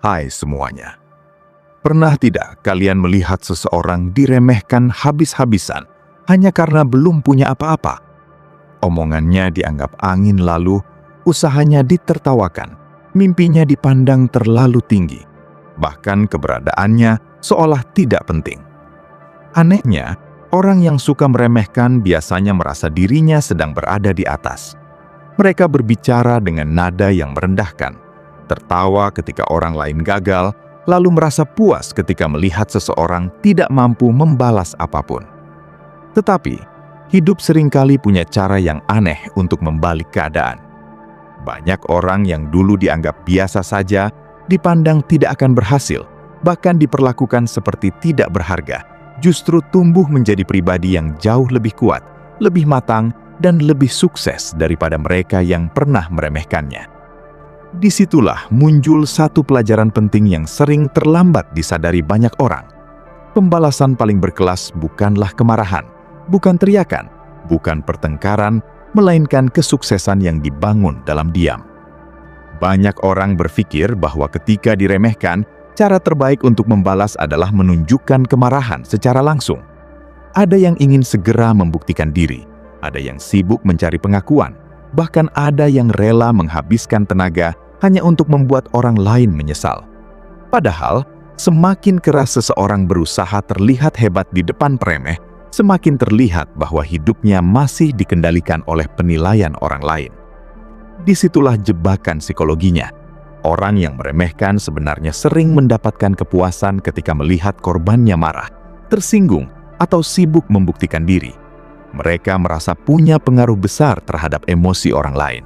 Hai semuanya. Pernah tidak kalian melihat seseorang diremehkan habis-habisan hanya karena belum punya apa-apa? Omongannya dianggap angin lalu, usahanya ditertawakan, mimpinya dipandang terlalu tinggi. Bahkan keberadaannya seolah tidak penting. Anehnya, orang yang suka meremehkan biasanya merasa dirinya sedang berada di atas. Mereka berbicara dengan nada yang merendahkan, tertawa ketika orang lain gagal, lalu merasa puas ketika melihat seseorang tidak mampu membalas apapun. Tetapi, hidup seringkali punya cara yang aneh untuk membalik keadaan. Banyak orang yang dulu dianggap biasa saja, dipandang tidak akan berhasil, bahkan diperlakukan seperti tidak berharga, justru tumbuh menjadi pribadi yang jauh lebih kuat, lebih matang, dan lebih sukses daripada mereka yang pernah meremehkannya. Disitulah muncul satu pelajaran penting yang sering terlambat disadari banyak orang. Pembalasan paling berkelas bukanlah kemarahan, bukan teriakan, bukan pertengkaran, melainkan kesuksesan yang dibangun dalam diam. Banyak orang berpikir bahwa ketika diremehkan, cara terbaik untuk membalas adalah menunjukkan kemarahan secara langsung. Ada yang ingin segera membuktikan diri, ada yang sibuk mencari pengakuan, bahkan ada yang rela menghabiskan tenaga hanya untuk membuat orang lain menyesal. Padahal, semakin keras seseorang berusaha terlihat hebat di depan peremeh, semakin terlihat bahwa hidupnya masih dikendalikan oleh penilaian orang lain. Disitulah jebakan psikologinya. Orang yang meremehkan sebenarnya sering mendapatkan kepuasan ketika melihat korbannya marah, tersinggung, atau sibuk membuktikan diri. Mereka merasa punya pengaruh besar terhadap emosi orang lain.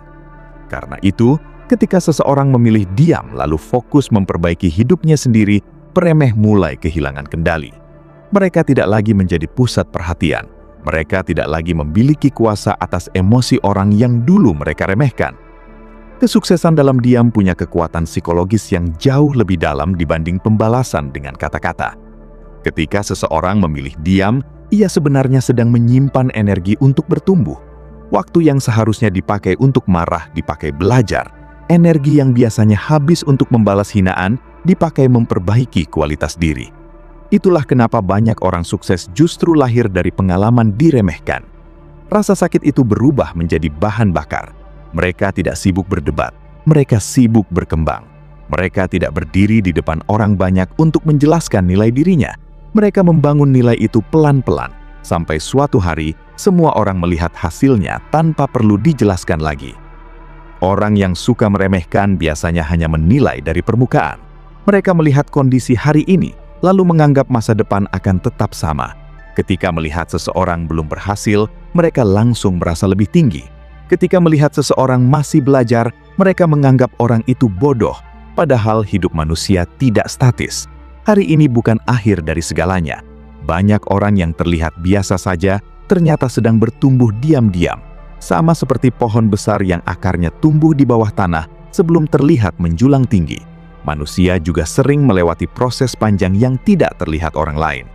Karena itu, ketika seseorang memilih diam lalu fokus memperbaiki hidupnya sendiri, peremeh mulai kehilangan kendali. Mereka tidak lagi menjadi pusat perhatian. Mereka tidak lagi memiliki kuasa atas emosi orang yang dulu mereka remehkan. Kesuksesan dalam diam punya kekuatan psikologis yang jauh lebih dalam dibanding pembalasan dengan kata-kata. Ketika seseorang memilih diam, ia sebenarnya sedang menyimpan energi untuk bertumbuh. Waktu yang seharusnya dipakai untuk marah dipakai belajar. Energi yang biasanya habis untuk membalas hinaan dipakai memperbaiki kualitas diri. Itulah kenapa banyak orang sukses justru lahir dari pengalaman diremehkan. Rasa sakit itu berubah menjadi bahan bakar. Mereka tidak sibuk berdebat, mereka sibuk berkembang. Mereka tidak berdiri di depan orang banyak untuk menjelaskan nilai dirinya. Mereka membangun nilai itu pelan-pelan, sampai suatu hari semua orang melihat hasilnya tanpa perlu dijelaskan lagi. Orang yang suka meremehkan biasanya hanya menilai dari permukaan. Mereka melihat kondisi hari ini, lalu menganggap masa depan akan tetap sama. Ketika melihat seseorang belum berhasil, mereka langsung merasa lebih tinggi. Ketika melihat seseorang masih belajar, mereka menganggap orang itu bodoh, padahal hidup manusia tidak statis. Hari ini bukan akhir dari segalanya. Banyak orang yang terlihat biasa saja, ternyata sedang bertumbuh diam-diam. Sama seperti pohon besar yang akarnya tumbuh di bawah tanah sebelum terlihat menjulang tinggi. Manusia juga sering melewati proses panjang yang tidak terlihat orang lain.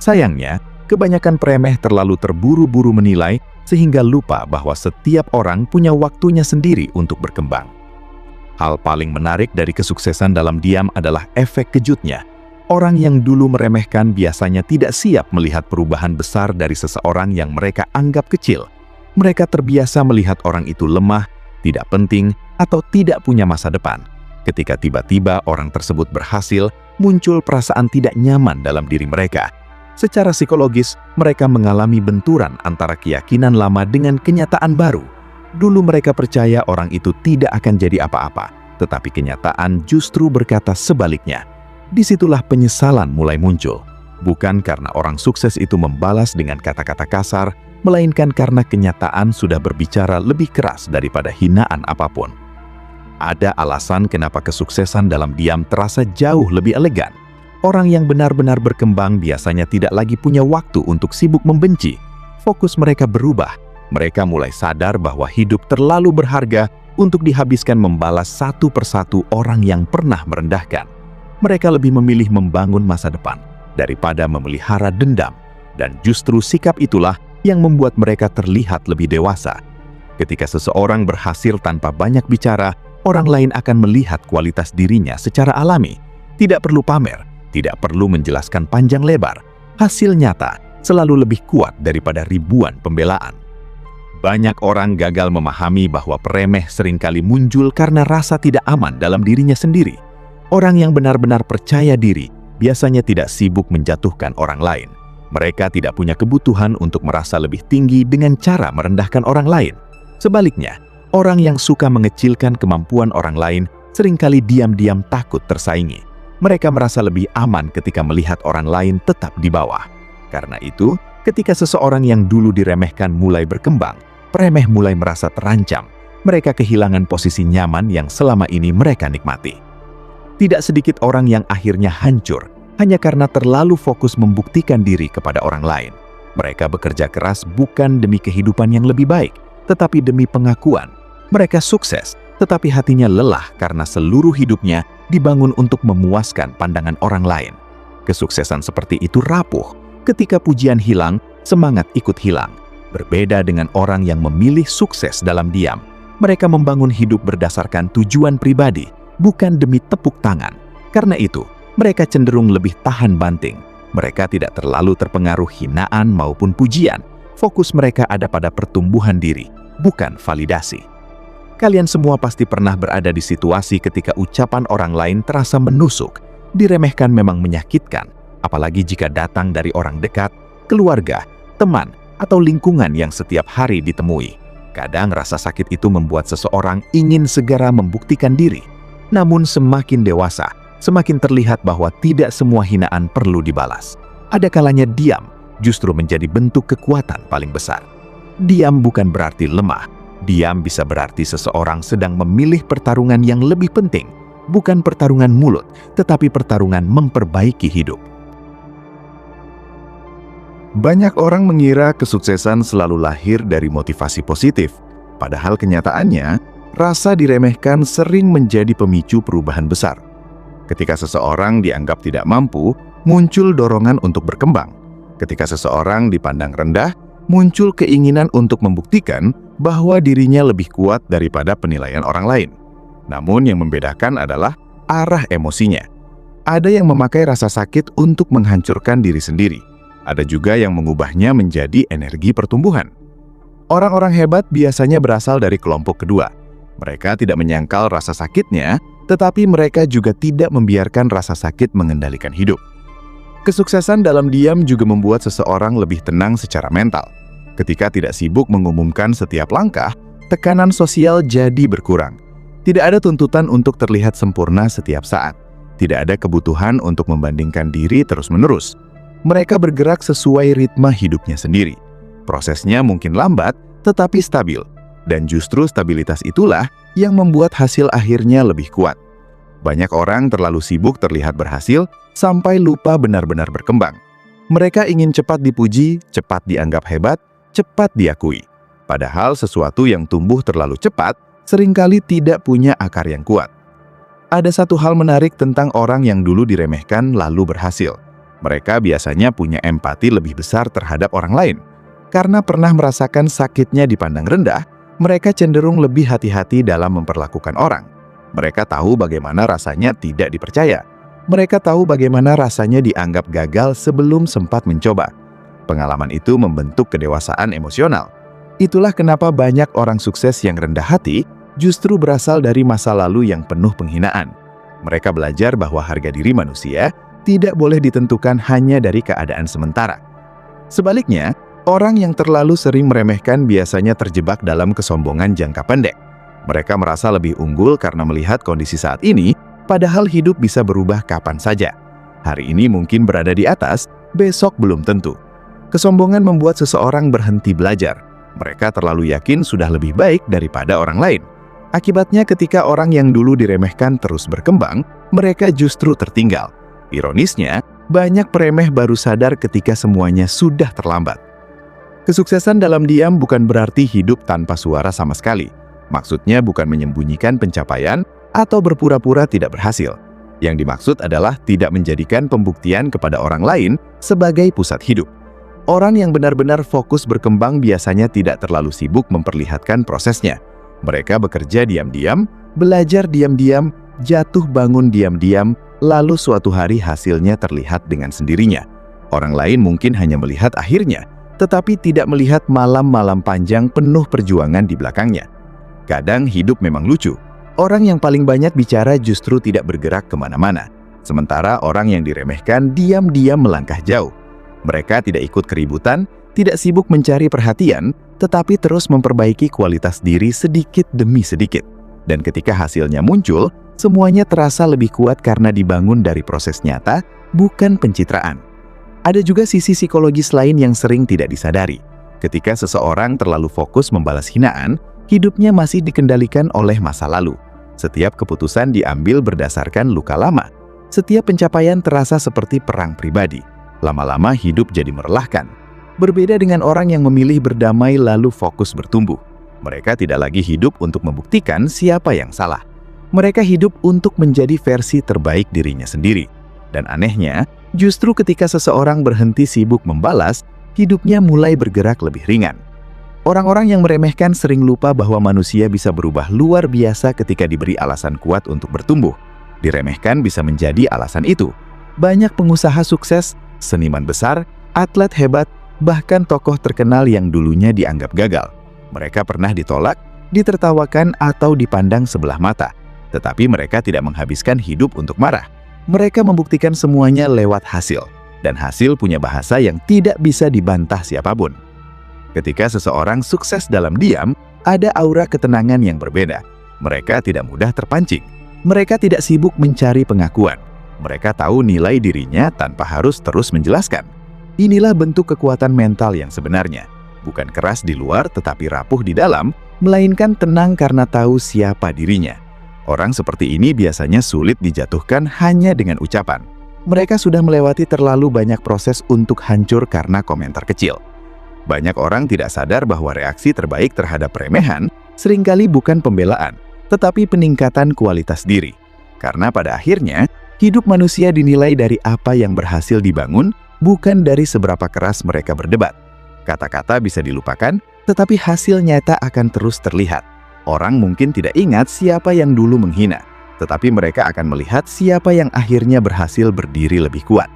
Sayangnya, kebanyakan premeh terlalu terburu-buru menilai sehingga lupa bahwa setiap orang punya waktunya sendiri untuk berkembang. Hal paling menarik dari kesuksesan dalam diam adalah efek kejutnya. Orang yang dulu meremehkan biasanya tidak siap melihat perubahan besar dari seseorang yang mereka anggap kecil. Mereka terbiasa melihat orang itu lemah, tidak penting, atau tidak punya masa depan. Ketika tiba-tiba orang tersebut berhasil, muncul perasaan tidak nyaman dalam diri mereka. Secara psikologis, mereka mengalami benturan antara keyakinan lama dengan kenyataan baru. Dulu mereka percaya orang itu tidak akan jadi apa-apa, tetapi kenyataan justru berkata sebaliknya. Disitulah penyesalan mulai muncul. Bukan karena orang sukses itu membalas dengan kata-kata kasar, melainkan karena kenyataan sudah berbicara lebih keras daripada hinaan apapun. Ada alasan kenapa kesuksesan dalam diam terasa jauh lebih elegan. Orang yang benar-benar berkembang biasanya tidak lagi punya waktu untuk sibuk membenci. Fokus mereka berubah. Mereka mulai sadar bahwa hidup terlalu berharga untuk dihabiskan membalas satu persatu orang yang pernah merendahkan. Mereka lebih memilih membangun masa depan daripada memelihara dendam. Dan justru sikap itulah yang membuat mereka terlihat lebih dewasa. Ketika seseorang berhasil tanpa banyak bicara, orang lain akan melihat kualitas dirinya secara alami. Tidak perlu pamer, tidak perlu menjelaskan panjang lebar. Hasil nyata selalu lebih kuat daripada ribuan pembelaan. Banyak orang gagal memahami bahwa peremeh seringkali muncul karena rasa tidak aman dalam dirinya sendiri. Orang yang benar-benar percaya diri biasanya tidak sibuk menjatuhkan orang lain. Mereka tidak punya kebutuhan untuk merasa lebih tinggi dengan cara merendahkan orang lain. Sebaliknya, orang yang suka mengecilkan kemampuan orang lain seringkali diam-diam takut tersaingi. Mereka merasa lebih aman ketika melihat orang lain tetap di bawah. Karena itu, ketika seseorang yang dulu diremehkan mulai berkembang, peremeh mulai merasa terancam. Mereka kehilangan posisi nyaman yang selama ini mereka nikmati. Tidak sedikit orang yang akhirnya hancur hanya karena terlalu fokus membuktikan diri kepada orang lain. Mereka bekerja keras bukan demi kehidupan yang lebih baik, tetapi demi pengakuan. Mereka sukses, tetapi hatinya lelah karena seluruh hidupnya dibangun untuk memuaskan pandangan orang lain. Kesuksesan seperti itu rapuh. Ketika pujian hilang, semangat ikut hilang. Berbeda dengan orang yang memilih sukses dalam diam. Mereka membangun hidup berdasarkan tujuan pribadi, bukan demi tepuk tangan. Karena itu, mereka cenderung lebih tahan banting. Mereka tidak terlalu terpengaruh hinaan maupun pujian. Fokus mereka ada pada pertumbuhan diri, bukan validasi. Kalian semua pasti pernah berada di situasi ketika ucapan orang lain terasa menusuk. Diremehkan memang menyakitkan, apalagi jika datang dari orang dekat, keluarga, teman, atau lingkungan yang setiap hari ditemui. Kadang rasa sakit itu membuat seseorang ingin segera membuktikan diri. Namun semakin dewasa, semakin terlihat bahwa tidak semua hinaan perlu dibalas. Ada kalanya diam justru menjadi bentuk kekuatan paling besar. Diam bukan berarti lemah. Diam bisa berarti seseorang sedang memilih pertarungan yang lebih penting, bukan pertarungan mulut, tetapi pertarungan memperbaiki hidup. Banyak orang mengira kesuksesan selalu lahir dari motivasi positif, padahal kenyataannya, rasa diremehkan sering menjadi pemicu perubahan besar. Ketika seseorang dianggap tidak mampu, muncul dorongan untuk berkembang. Ketika seseorang dipandang rendah, muncul keinginan untuk membuktikan bahwa dirinya lebih kuat daripada penilaian orang lain. Namun yang membedakan adalah arah emosinya. Ada yang memakai rasa sakit untuk menghancurkan diri sendiri. Ada juga yang mengubahnya menjadi energi pertumbuhan. Orang-orang hebat biasanya berasal dari kelompok kedua. Mereka tidak menyangkal rasa sakitnya, tetapi mereka juga tidak membiarkan rasa sakit mengendalikan hidup. Kesuksesan dalam diam juga membuat seseorang lebih tenang secara mental. Ketika tidak sibuk mengumumkan setiap langkah, tekanan sosial jadi berkurang. Tidak ada tuntutan untuk terlihat sempurna setiap saat. Tidak ada kebutuhan untuk membandingkan diri terus-menerus. Mereka bergerak sesuai ritme hidupnya sendiri. Prosesnya mungkin lambat, tetapi stabil. Dan justru stabilitas itulah yang membuat hasil akhirnya lebih kuat. Banyak orang terlalu sibuk terlihat berhasil sampai lupa benar-benar berkembang. Mereka ingin cepat dipuji, cepat dianggap hebat, cepat diakui. Padahal sesuatu yang tumbuh terlalu cepat seringkali tidak punya akar yang kuat. Ada satu hal menarik tentang orang yang dulu diremehkan lalu berhasil. Mereka biasanya punya empati lebih besar terhadap orang lain. Karena pernah merasakan sakitnya dipandang rendah, mereka cenderung lebih hati-hati dalam memperlakukan orang. Mereka tahu bagaimana rasanya tidak dipercaya. Mereka tahu bagaimana rasanya dianggap gagal sebelum sempat mencoba. Pengalaman itu membentuk kedewasaan emosional. Itulah kenapa banyak orang sukses yang rendah hati justru berasal dari masa lalu yang penuh penghinaan. Mereka belajar bahwa harga diri manusia tidak boleh ditentukan hanya dari keadaan sementara. Sebaliknya, orang yang terlalu sering meremehkan biasanya terjebak dalam kesombongan jangka pendek. Mereka merasa lebih unggul karena melihat kondisi saat ini, padahal hidup bisa berubah kapan saja. Hari ini mungkin berada di atas, besok belum tentu. Kesombongan membuat seseorang berhenti belajar. Mereka terlalu yakin sudah lebih baik daripada orang lain. Akibatnya ketika orang yang dulu diremehkan terus berkembang, mereka justru tertinggal. Ironisnya, banyak peremeh baru sadar ketika semuanya sudah terlambat. Kesuksesan dalam diam bukan berarti hidup tanpa suara sama sekali. Maksudnya bukan menyembunyikan pencapaian atau berpura-pura tidak berhasil. Yang dimaksud adalah tidak menjadikan pembuktian kepada orang lain sebagai pusat hidup. Orang yang benar-benar fokus berkembang biasanya tidak terlalu sibuk memperlihatkan prosesnya. Mereka bekerja diam-diam, belajar diam-diam, jatuh bangun diam-diam, lalu suatu hari hasilnya terlihat dengan sendirinya. Orang lain mungkin hanya melihat akhirnya, tetapi tidak melihat malam-malam panjang penuh perjuangan di belakangnya. Kadang hidup memang lucu. Orang yang paling banyak bicara justru tidak bergerak kemana-mana. Sementara orang yang diremehkan diam-diam melangkah jauh. Mereka tidak ikut keributan, tidak sibuk mencari perhatian, tetapi terus memperbaiki kualitas diri sedikit demi sedikit. Dan ketika hasilnya muncul, semuanya terasa lebih kuat karena dibangun dari proses nyata, bukan pencitraan. Ada juga sisi psikologis lain yang sering tidak disadari. Ketika seseorang terlalu fokus membalas hinaan, hidupnya masih dikendalikan oleh masa lalu. Setiap keputusan diambil berdasarkan luka lama. Setiap pencapaian terasa seperti perang pribadi. Lama-lama hidup jadi melelahkan. Berbeda dengan orang yang memilih berdamai lalu fokus bertumbuh. Mereka tidak lagi hidup untuk membuktikan siapa yang salah. Mereka hidup untuk menjadi versi terbaik dirinya sendiri. Dan anehnya, justru ketika seseorang berhenti sibuk membalas, hidupnya mulai bergerak lebih ringan. Orang-orang yang meremehkan sering lupa bahwa manusia bisa berubah luar biasa ketika diberi alasan kuat untuk bertumbuh. Diremehkan bisa menjadi alasan itu. Banyak pengusaha sukses, seniman besar, atlet hebat, bahkan tokoh terkenal yang dulunya dianggap gagal. Mereka pernah ditolak, ditertawakan, atau dipandang sebelah mata. Tetapi mereka tidak menghabiskan hidup untuk marah. Mereka membuktikan semuanya lewat hasil. Dan hasil punya bahasa yang tidak bisa dibantah siapapun. Ketika seseorang sukses dalam diam, ada aura ketenangan yang berbeda. Mereka tidak mudah terpancing. Mereka tidak sibuk mencari pengakuan. Mereka tahu nilai dirinya tanpa harus terus menjelaskan. Inilah bentuk kekuatan mental yang sebenarnya. Bukan keras di luar tetapi rapuh di dalam, melainkan tenang karena tahu siapa dirinya. Orang seperti ini biasanya sulit dijatuhkan hanya dengan ucapan. Mereka sudah melewati terlalu banyak proses untuk hancur karena komentar kecil. Banyak orang tidak sadar bahwa reaksi terbaik terhadap remehan seringkali bukan pembelaan, tetapi peningkatan kualitas diri. Karena pada akhirnya, hidup manusia dinilai dari apa yang berhasil dibangun, bukan dari seberapa keras mereka berdebat. Kata-kata bisa dilupakan, tetapi hasil nyata akan terus terlihat. Orang mungkin tidak ingat siapa yang dulu menghina, tetapi mereka akan melihat siapa yang akhirnya berhasil berdiri lebih kuat.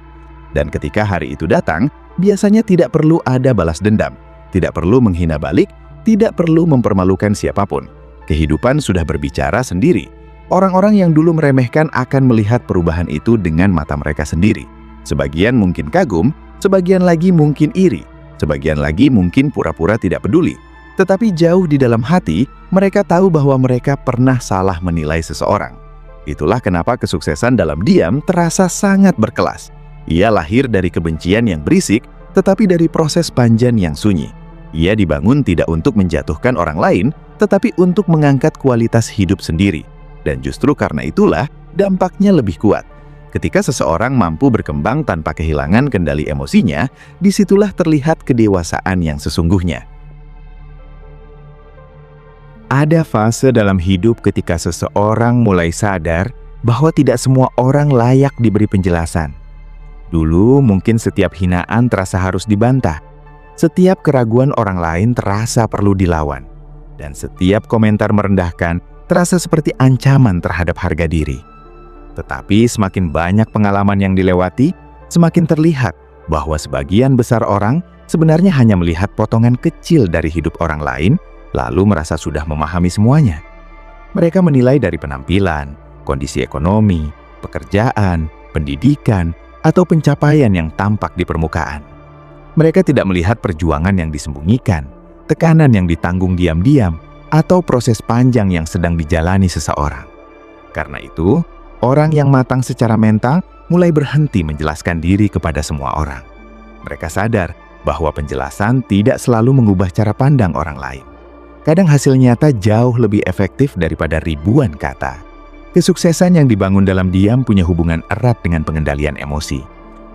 Dan ketika hari itu datang, biasanya tidak perlu ada balas dendam, tidak perlu menghina balik, tidak perlu mempermalukan siapapun. Kehidupan sudah berbicara sendiri. Orang-orang yang dulu meremehkan akan melihat perubahan itu dengan mata mereka sendiri. Sebagian mungkin kagum, sebagian lagi mungkin iri, sebagian lagi mungkin pura-pura tidak peduli. Tetapi jauh di dalam hati, mereka tahu bahwa mereka pernah salah menilai seseorang. Itulah kenapa kesuksesan dalam diam terasa sangat berkelas. Ia lahir dari kebencian yang berisik, tetapi dari proses panjang yang sunyi. Ia dibangun tidak untuk menjatuhkan orang lain, tetapi untuk mengangkat kualitas hidup sendiri. Dan justru karena itulah, dampaknya lebih kuat. Ketika seseorang mampu berkembang tanpa kehilangan kendali emosinya, disitulah terlihat kedewasaan yang sesungguhnya. Ada fase dalam hidup ketika seseorang mulai sadar bahwa tidak semua orang layak diberi penjelasan. Dulu mungkin setiap hinaan terasa harus dibantah, setiap keraguan orang lain terasa perlu dilawan, dan setiap komentar merendahkan terasa seperti ancaman terhadap harga diri. Tetapi semakin banyak pengalaman yang dilewati, semakin terlihat bahwa sebagian besar orang sebenarnya hanya melihat potongan kecil dari hidup orang lain, lalu merasa sudah memahami semuanya. Mereka menilai dari penampilan, kondisi ekonomi, pekerjaan, pendidikan, atau pencapaian yang tampak di permukaan. Mereka tidak melihat perjuangan yang disembunyikan, tekanan yang ditanggung diam-diam, atau proses panjang yang sedang dijalani seseorang. Karena itu, orang yang matang secara mental mulai berhenti menjelaskan diri kepada semua orang. Mereka sadar bahwa penjelasan tidak selalu mengubah cara pandang orang lain. Kadang hasil nyata jauh lebih efektif daripada ribuan kata. Kesuksesan yang dibangun dalam diam punya hubungan erat dengan pengendalian emosi.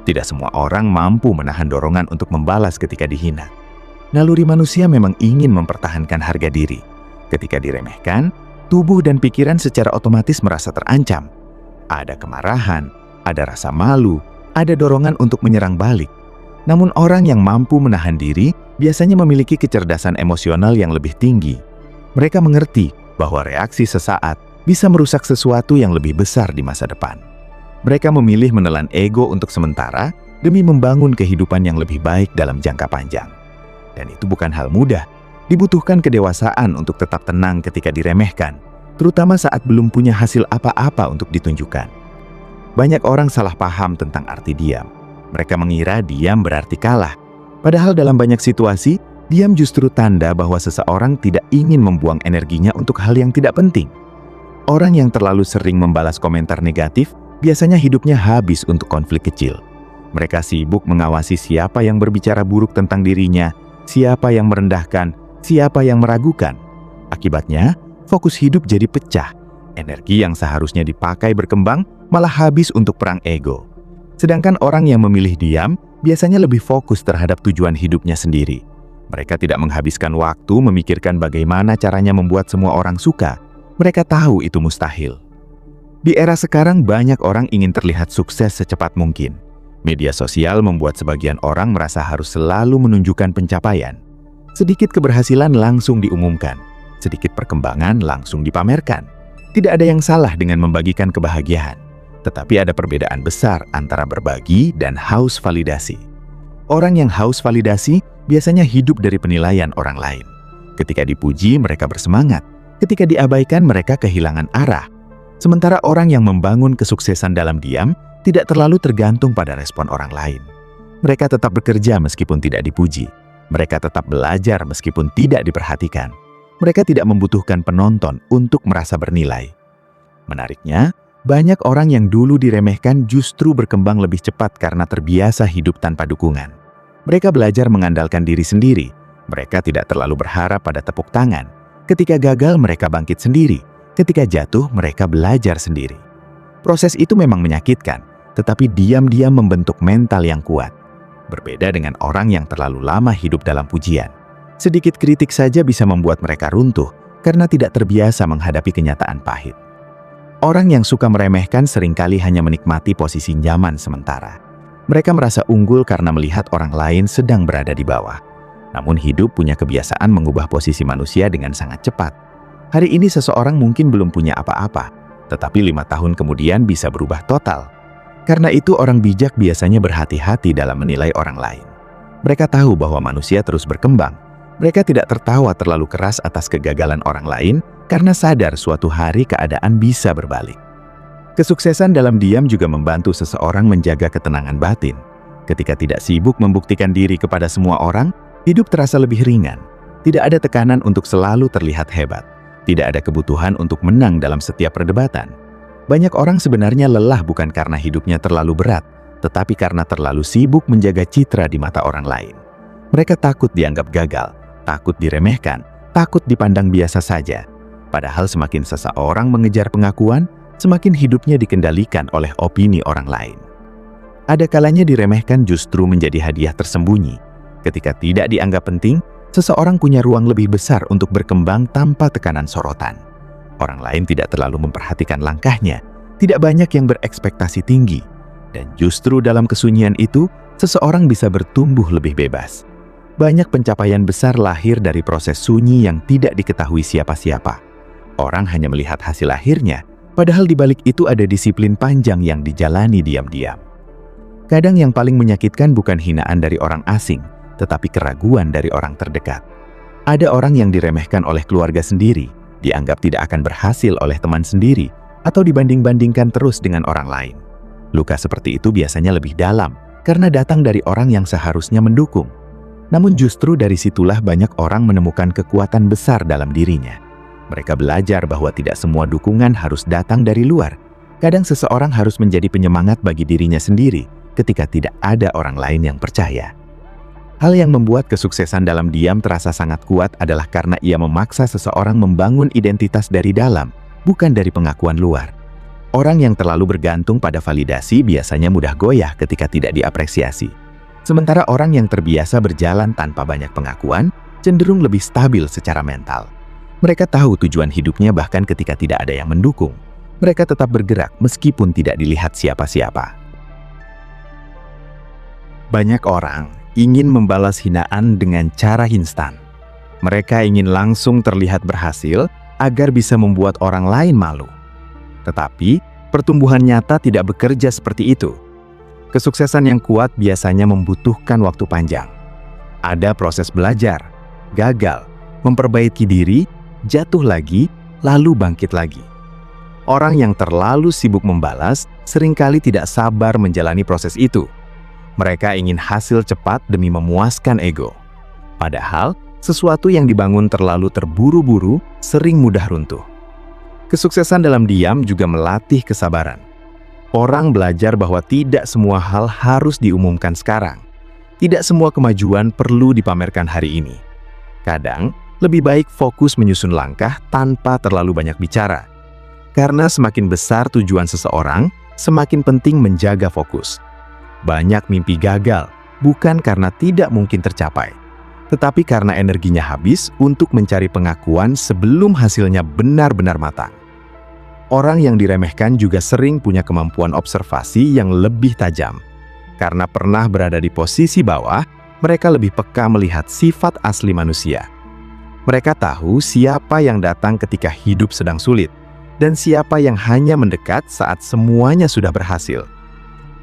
Tidak semua orang mampu menahan dorongan untuk membalas ketika dihina. Naluri manusia memang ingin mempertahankan harga diri. Ketika diremehkan, tubuh dan pikiran secara otomatis merasa terancam. Ada kemarahan, ada rasa malu, ada dorongan untuk menyerang balik. Namun orang yang mampu menahan diri biasanya memiliki kecerdasan emosional yang lebih tinggi. Mereka mengerti bahwa reaksi sesaat bisa merusak sesuatu yang lebih besar di masa depan. Mereka memilih menelan ego untuk sementara demi membangun kehidupan yang lebih baik dalam jangka panjang. Dan itu bukan hal mudah. Dibutuhkan kedewasaan untuk tetap tenang ketika diremehkan, terutama saat belum punya hasil apa-apa untuk ditunjukkan. Banyak orang salah paham tentang arti diam. Mereka mengira diam berarti kalah. Padahal dalam banyak situasi, diam justru tanda bahwa seseorang tidak ingin membuang energinya untuk hal yang tidak penting. Orang yang terlalu sering membalas komentar negatif biasanya hidupnya habis untuk konflik kecil. Mereka sibuk mengawasi siapa yang berbicara buruk tentang dirinya, siapa yang merendahkan, siapa yang meragukan. Akibatnya, fokus hidup jadi pecah. Energi yang seharusnya dipakai berkembang malah habis untuk perang ego. Sedangkan orang yang memilih diam biasanya lebih fokus terhadap tujuan hidupnya sendiri. Mereka tidak menghabiskan waktu memikirkan bagaimana caranya membuat semua orang suka. Mereka tahu itu mustahil. Di era sekarang banyak orang ingin terlihat sukses secepat mungkin. Media sosial membuat sebagian orang merasa harus selalu menunjukkan pencapaian. Sedikit keberhasilan langsung diumumkan, sedikit perkembangan langsung dipamerkan. Tidak ada yang salah dengan membagikan kebahagiaan, tetapi ada perbedaan besar antara berbagi dan haus validasi. Orang yang haus validasi biasanya hidup dari penilaian orang lain. Ketika dipuji, mereka bersemangat. Ketika diabaikan, mereka kehilangan arah. Sementara orang yang membangun kesuksesan dalam diam tidak terlalu tergantung pada respon orang lain. Mereka tetap bekerja meskipun tidak dipuji. Mereka tetap belajar meskipun tidak diperhatikan. Mereka tidak membutuhkan penonton untuk merasa bernilai. Menariknya, banyak orang yang dulu diremehkan justru berkembang lebih cepat karena terbiasa hidup tanpa dukungan. Mereka belajar mengandalkan diri sendiri. Mereka tidak terlalu berharap pada tepuk tangan. Ketika gagal, mereka bangkit sendiri. Ketika jatuh, mereka belajar sendiri. Proses itu memang menyakitkan, tetapi diam-diam membentuk mental yang kuat. Berbeda dengan orang yang terlalu lama hidup dalam pujian. Sedikit kritik saja bisa membuat mereka runtuh karena tidak terbiasa menghadapi kenyataan pahit. Orang yang suka meremehkan seringkali hanya menikmati posisi nyaman sementara. Mereka merasa unggul karena melihat orang lain sedang berada di bawah. Namun hidup punya kebiasaan mengubah posisi manusia dengan sangat cepat. Hari ini seseorang mungkin belum punya apa-apa, tetapi 5 tahun kemudian bisa berubah total. Karena itu orang bijak biasanya berhati-hati dalam menilai orang lain. Mereka tahu bahwa manusia terus berkembang. Mereka tidak tertawa terlalu keras atas kegagalan orang lain karena sadar suatu hari keadaan bisa berbalik. Kesuksesan dalam diam juga membantu seseorang menjaga ketenangan batin. Ketika tidak sibuk membuktikan diri kepada semua orang, hidup terasa lebih ringan. Tidak ada tekanan untuk selalu terlihat hebat. Tidak ada kebutuhan untuk menang dalam setiap perdebatan. Banyak orang sebenarnya lelah bukan karena hidupnya terlalu berat, tetapi karena terlalu sibuk menjaga citra di mata orang lain. Mereka takut dianggap gagal, takut diremehkan, takut dipandang biasa saja. Padahal semakin seseorang mengejar pengakuan, semakin hidupnya dikendalikan oleh opini orang lain. Ada kalanya diremehkan justru menjadi hadiah tersembunyi. Ketika tidak dianggap penting, seseorang punya ruang lebih besar untuk berkembang tanpa tekanan sorotan. Orang lain tidak terlalu memperhatikan langkahnya, tidak banyak yang berekspektasi tinggi. Dan justru dalam kesunyian itu, seseorang bisa bertumbuh lebih bebas. Banyak pencapaian besar lahir dari proses sunyi yang tidak diketahui siapa-siapa. Orang hanya melihat hasil akhirnya, padahal di balik itu ada disiplin panjang yang dijalani diam-diam. Kadang yang paling menyakitkan bukan hinaan dari orang asing, tetapi keraguan dari orang terdekat. Ada orang yang diremehkan oleh keluarga sendiri, dianggap tidak akan berhasil oleh teman sendiri, atau dibanding-bandingkan terus dengan orang lain. Luka seperti itu biasanya lebih dalam, karena datang dari orang yang seharusnya mendukung. Namun justru dari situlah banyak orang menemukan kekuatan besar dalam dirinya. Mereka belajar bahwa tidak semua dukungan harus datang dari luar. Kadang seseorang harus menjadi penyemangat bagi dirinya sendiri, ketika tidak ada orang lain yang percaya. Hal yang membuat kesuksesan dalam diam terasa sangat kuat adalah karena ia memaksa seseorang membangun identitas dari dalam, bukan dari pengakuan luar. Orang yang terlalu bergantung pada validasi biasanya mudah goyah ketika tidak diapresiasi. Sementara orang yang terbiasa berjalan tanpa banyak pengakuan, cenderung lebih stabil secara mental. Mereka tahu tujuan hidupnya bahkan ketika tidak ada yang mendukung. Mereka tetap bergerak meskipun tidak dilihat siapa-siapa. Banyak orang ingin membalas hinaan dengan cara instan. Mereka ingin langsung terlihat berhasil agar bisa membuat orang lain malu. Tetapi, Pertumbuhan nyata tidak bekerja seperti itu. Kesuksesan yang kuat biasanya membutuhkan waktu panjang. Ada proses belajar, gagal, memperbaiki diri, jatuh lagi, lalu bangkit lagi. Orang yang terlalu sibuk membalas seringkali tidak sabar menjalani proses itu. Mereka ingin hasil cepat demi memuaskan ego. Padahal, sesuatu yang dibangun terlalu terburu-buru sering mudah runtuh. Kesuksesan dalam diam juga melatih kesabaran. Orang belajar bahwa tidak semua hal harus diumumkan sekarang. Tidak semua kemajuan perlu dipamerkan hari ini. Kadang, lebih baik fokus menyusun langkah tanpa terlalu banyak bicara. Karena semakin besar tujuan seseorang, semakin penting menjaga fokus. Banyak mimpi gagal, bukan karena tidak mungkin tercapai, tetapi karena energinya habis untuk mencari pengakuan sebelum hasilnya benar-benar matang. Orang yang diremehkan juga sering punya kemampuan observasi yang lebih tajam. Karena pernah berada di posisi bawah, mereka lebih peka melihat sifat asli manusia. Mereka tahu siapa yang datang ketika hidup sedang sulit, dan siapa yang hanya mendekat saat semuanya sudah berhasil.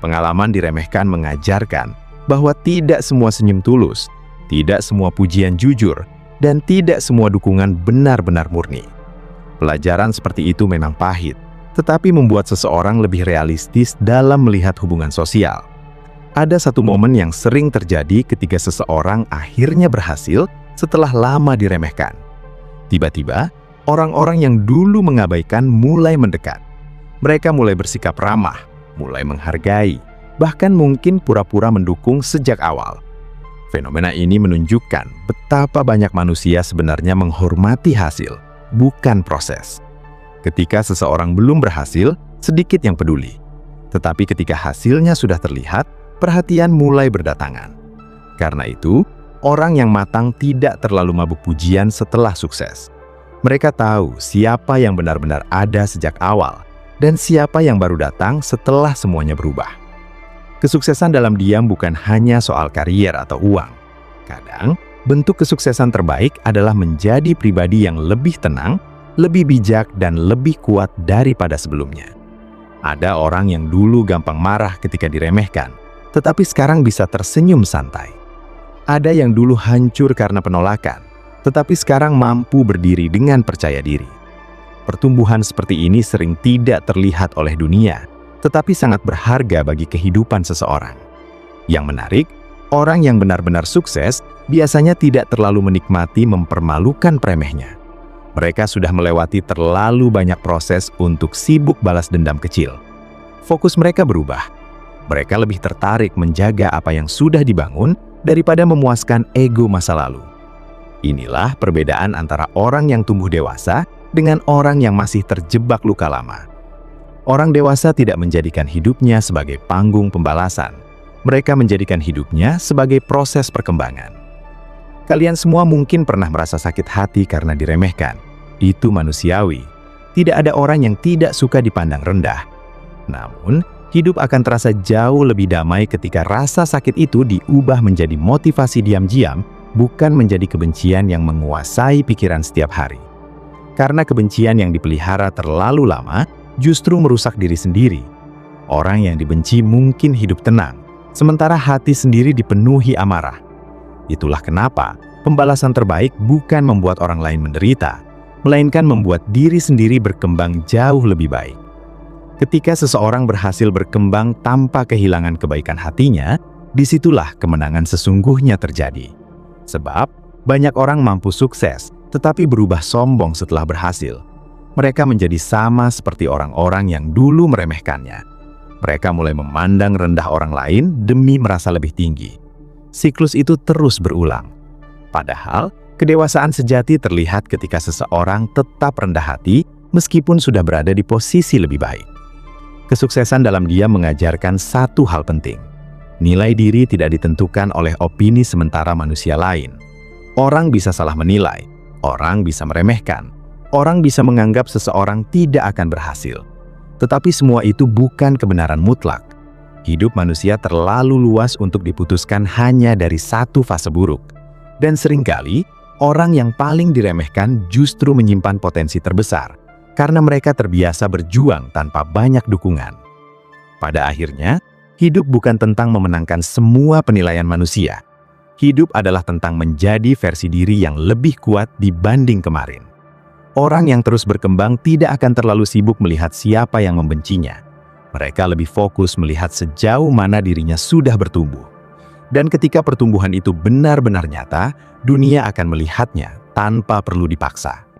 Pengalaman diremehkan mengajarkan bahwa tidak semua senyum tulus, tidak semua pujian jujur, dan tidak semua dukungan benar-benar murni. Pelajaran seperti itu memang pahit, tetapi membuat seseorang lebih realistis dalam melihat hubungan sosial. Ada satu momen yang sering terjadi ketika seseorang akhirnya berhasil setelah lama diremehkan. Tiba-tiba, orang-orang yang dulu mengabaikan mulai mendekat. Mereka mulai bersikap ramah, mulai menghargai, bahkan mungkin pura-pura mendukung sejak awal. Fenomena ini menunjukkan betapa banyak manusia sebenarnya menghormati hasil, bukan proses. Ketika seseorang belum berhasil, sedikit yang peduli. Tetapi ketika hasilnya sudah terlihat, perhatian mulai berdatangan. Karena itu, orang yang matang tidak terlalu mabuk pujian setelah sukses. Mereka tahu siapa yang benar-benar ada sejak awal, dan siapa yang baru datang setelah semuanya berubah. Kesuksesan dalam diam bukan hanya soal karier atau uang. Kadang, bentuk kesuksesan terbaik adalah menjadi pribadi yang lebih tenang, lebih bijak, dan lebih kuat daripada sebelumnya. Ada orang yang dulu gampang marah ketika diremehkan, tetapi sekarang bisa tersenyum santai. Ada yang dulu hancur karena penolakan, tetapi sekarang mampu berdiri dengan percaya diri. Pertumbuhan seperti ini sering tidak terlihat oleh dunia, tetapi sangat berharga bagi kehidupan seseorang. Yang menarik, orang yang benar-benar sukses biasanya tidak terlalu menikmati mempermalukan premehnya. Mereka sudah melewati terlalu banyak proses untuk sibuk balas dendam kecil. Fokus mereka berubah. Mereka lebih tertarik menjaga apa yang sudah dibangun daripada memuaskan ego masa lalu. Inilah perbedaan antara orang yang tumbuh dewasa dengan orang yang masih terjebak luka lama. Orang dewasa tidak menjadikan hidupnya sebagai panggung pembalasan. Mereka menjadikan hidupnya sebagai proses perkembangan. Kalian semua mungkin pernah merasa sakit hati karena diremehkan. Itu manusiawi. Tidak ada orang yang tidak suka dipandang rendah. Namun, hidup akan terasa jauh lebih damai ketika rasa sakit itu diubah menjadi motivasi diam-diam, bukan menjadi kebencian yang menguasai pikiran setiap hari. Karena kebencian yang dipelihara terlalu lama justru merusak diri sendiri. Orang yang dibenci mungkin hidup tenang, sementara hati sendiri dipenuhi amarah. Itulah kenapa pembalasan terbaik bukan membuat orang lain menderita, melainkan membuat diri sendiri berkembang jauh lebih baik. Ketika seseorang berhasil berkembang tanpa kehilangan kebaikan hatinya, disitulah kemenangan sesungguhnya terjadi. Sebab, banyak orang mampu sukses, tetapi berubah sombong setelah berhasil. Mereka menjadi sama seperti orang-orang yang dulu meremehkannya. Mereka mulai memandang rendah orang lain demi merasa lebih tinggi. Siklus itu terus berulang. Padahal, kedewasaan sejati terlihat ketika seseorang tetap rendah hati meskipun sudah berada di posisi lebih baik. Kesuksesan dalam diam mengajarkan satu hal penting. Nilai diri tidak ditentukan oleh opini sementara manusia lain. Orang bisa salah menilai, orang bisa meremehkan, orang bisa menganggap seseorang tidak akan berhasil. Tetapi semua itu bukan kebenaran mutlak. Hidup manusia terlalu luas untuk diputuskan hanya dari satu fase buruk. Dan seringkali, orang yang paling diremehkan justru menyimpan potensi terbesar. karena mereka terbiasa berjuang tanpa banyak dukungan. Pada akhirnya, hidup bukan tentang memenangkan semua penilaian manusia. Hidup adalah tentang menjadi versi diri yang lebih kuat dibanding kemarin. Orang yang terus berkembang tidak akan terlalu sibuk melihat siapa yang membencinya. Mereka lebih fokus melihat sejauh mana dirinya sudah bertumbuh. Dan ketika pertumbuhan itu benar-benar nyata, dunia akan melihatnya tanpa perlu dipaksa.